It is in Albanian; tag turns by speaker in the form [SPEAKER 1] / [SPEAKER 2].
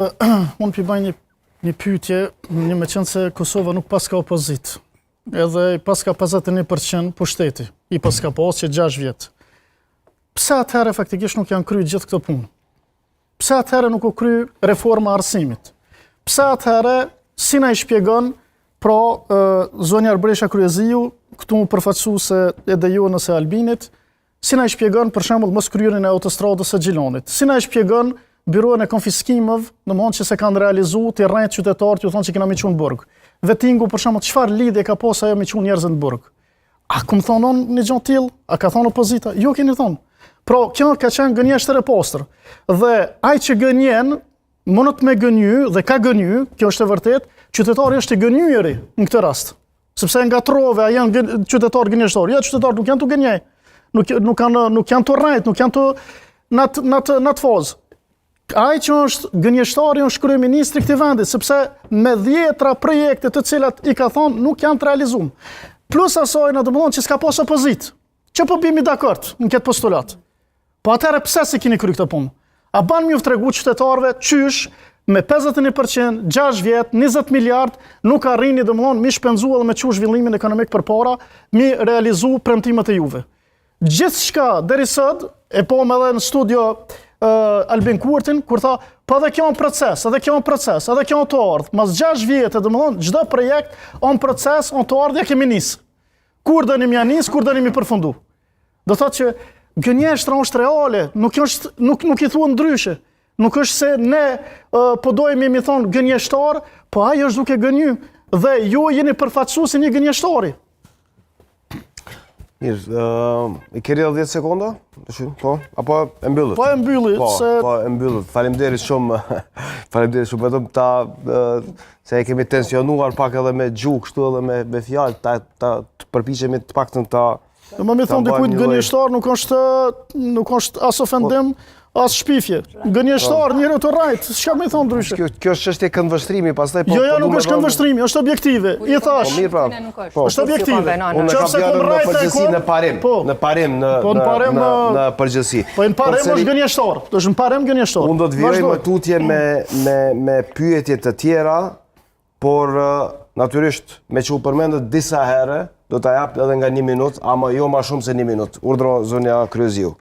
[SPEAKER 1] Unë përbaj një pyetje, një me qenë se Kosova nuk pas ka opozit, edhe pas ka 51% pushteti, i pas ka pas që 6 vjetë. Pse atëherë faktikisht nuk janë kry gjithë këto punë? Pse atëherë nuk u kry reforma arsimit? Pse atëherë, si na i shpjegon, pra zonja Arbresha Kryeziu, këtu më përfaqësu se edhe ju nëse Albinit, si na i shpjegon për shembull mos kryerin e autostradës së Gjilonit? Si na i shpjegon byroën e konfiskimeve, domethënë që se kanë realizuar të rrejt qytetarët, ju thonë që kena me qenë në burg. Vettingu për shembull, çfarë lidhje ka pas ajo me qenë njerëz në burg? A kum thonë një gjë tillë? A ka thonë opozita? Jo keni thonë. Pra, kjo ka qenë gënjeshtër e pastër. Dhe ai që gënjen, mundet me gënjy dhe ka gënjy, kjo është e vërtet, qytetari është i gënjyeri në këtë rast. Sepse ngatrove, a janë qytetar gënjeshtor. Jo, qytetarët nuk janë të gënjej. Nuk janë të rrejt, nuk janë të në të fazë. Ai që është gënjeshtari është kryeministri i këtij vendi, sepse me 10 projekte të cilat i ka thonë nuk janë të realizuar. Plus asaj na domthon që s'ka pas opozit. Që po bimi dakord në këtë postulat. Po atëherë pse si keni kry këtë punë? A ban më tregu qytetarëve çysh me 51%, 6 vjet, 20 miliard nuk arrini domthon mi shpenzu edhe me çu zhvillimin ekonomik përpara, mi realizu premtimet e juve. Gjithçka deri sot e po më edhe në studio Albin Kurtin, kur tha, po edhe kjo në proces, edhe kjo në të ardhë. Mas 6 vjetë, domethënë, çdo projekt në proces, në të ardhë, ja kemi nisë. Kur dëni mja nisë, kur dëni mi përfundu. Do thotë që gënjeshtra është reale, nuk i thua ndryshe. Nuk është se ne po dojmë mi thonë gënjeshtar, po ai është duke gënyu. Dhe ju jeni përfaqësuar si një gënjeshtari.
[SPEAKER 2] Mirë, i keri 10 sekonda? Po? Apo e mbyllit?
[SPEAKER 1] Po e mbyllit.
[SPEAKER 2] Po e mbyllit. Faleminderit shumë. Faleminderit shumë. Vetëm se e kemi tensionuar pak edhe me gjuhë, kështu edhe me fjalë, ta përpiqemi të paktën ta.
[SPEAKER 1] Do më thonë dikujt gënjeshtar nuk është as ofendim, as shpifje. Gënjeshtar, njëri të rrajt, çka më thon ndryshe?
[SPEAKER 2] Kjo është çështje këndvështrimi, pastaj po.
[SPEAKER 1] Jo, nuk është këndvështrimi, është objektive. I thash.
[SPEAKER 2] Po mirë pra.
[SPEAKER 1] Është objektive.
[SPEAKER 2] Unë kam fjalën në përgjithësi në parim. Në parim në përgjithësi.
[SPEAKER 1] Po në parim është gënjeshtar. Është në parim gënjeshtar.
[SPEAKER 2] Unë do të vijoj më tutje me pyetje të tjera, por natyrisht me që u përmendet disa herë, do ta jap edhe nga 1 minutë, ama jo më shumë se 1 minutë. Urdhro zonja Kryeziu.